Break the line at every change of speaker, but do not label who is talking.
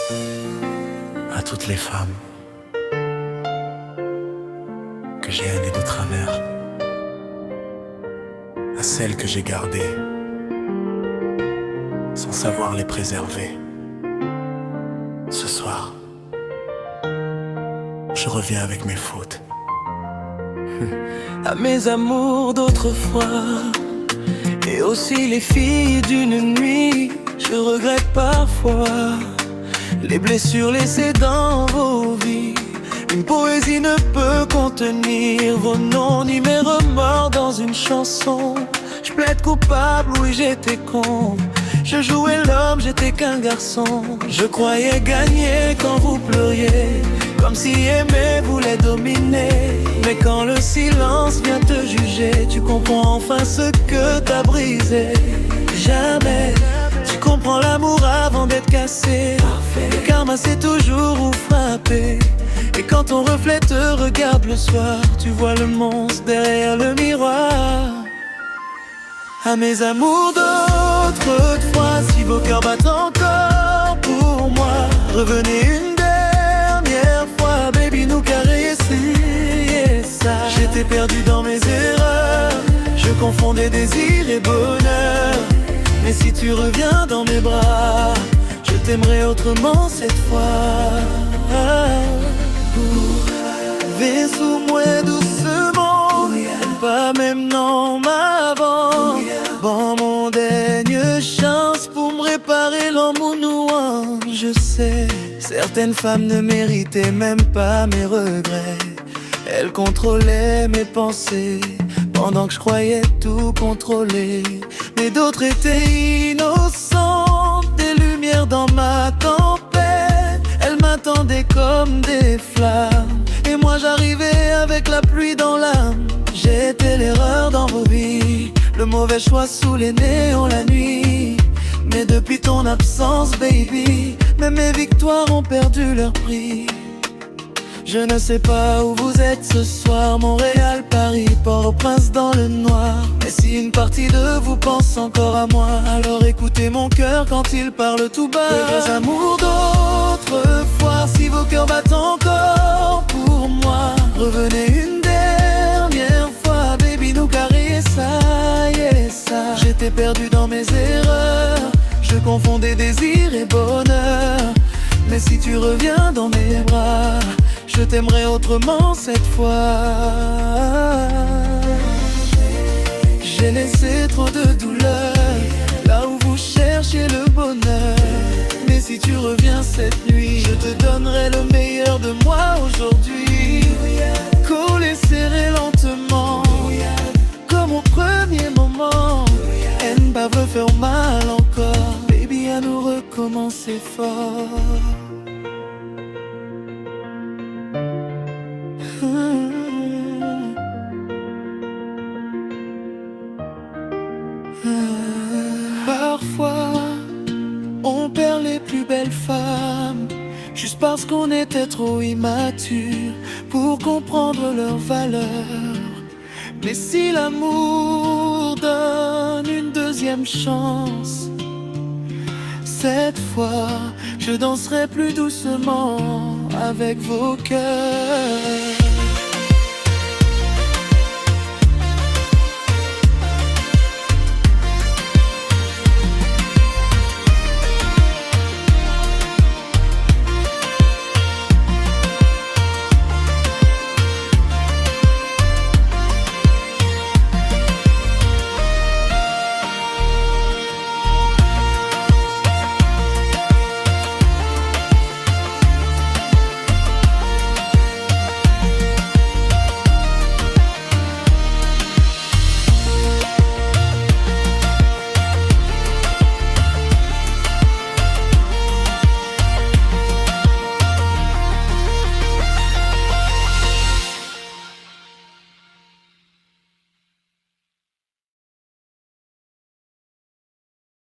À toutes les femmes que j'ai aimées de travers, à celles que j'ai gardées sans savoir les préserver. Ce soir, je reviens avec mes fautes.
À mes amours d'autrefois, et aussi les filles d'une nuit, je regrette parfois les blessures laissées dans vos vies. Une poésie ne peut contenir vos noms ni mes remords dans une chanson. Je plaide coupable, oui j'étais con. Je jouais l'homme, j'étais qu'un garçon. Je croyais gagner quand vous pleuriez, comme si aimer voulait dominer. Mais quand le silence vient te juger, tu comprends enfin ce que t'as brisé. Jamais tu comprends l'amour avant d'être cassé. Le karma c'est toujours où frapper. Et quand ton reflet te regarde le soir, tu vois le monstre derrière le miroir. À mes amours d'autrefois, si vos cœurs battent encore pour moi, revenez une dernière fois, baby, nous caresser ça. J'étais perdu dans mes erreurs, je confondais désir et bonheur. Mais si tu reviens dans mes bras, je t'aimerai autrement cette fois. Viens sous moi doucement, pas même non m'avant. Bon mon dernière chance pour me réparer l'amour nouant. Je sais, certaines femmes ne méritaient même pas mes regrets. Elles contrôlaient mes pensées pendant que je croyais tout contrôler. Mais d'autres étaient innocentes, des lumières dans ma tempête. Elles m'attendaient comme des flammes, et moi j'arrivais avec la pluie dans l'âme. J'étais l'erreur dans vos vies, le mauvais choix sous les néons la nuit. Mais depuis ton absence, baby, même mes victoires ont perdu leur prix. Je ne sais pas où vous êtes ce soir, Montréal, Paris, Port-au-Prince dans le noir. Mais si une partie de vous pense encore à moi, alors écoutez mon cœur quand il parle tout bas. Vos amours d'autrefois, si vos cœurs battent encore pour moi, revenez une dernière fois, baby, nous caresser ça, yeah, ça. J'étais perdu dans mes erreurs, je confondais désir et bonheur. Mais si tu reviens dans mes bras, je t'aimerai autrement cette fois. J'ai laissé trop de douleur là où vous cherchez le bonheur. Mais si tu reviens cette nuit, je te donnerai le meilleur de moi aujourd'hui. Collé, serré lentement, comme au premier moment. Elle ne veut faire mal encore, baby, à nous recommencer fort. Parfois, on perd les plus belles femmes juste parce qu'on était trop immature pour comprendre leur valeur. Mais si l'amour donne une deuxième chance, cette fois, je danserai plus doucement avec vos cœurs.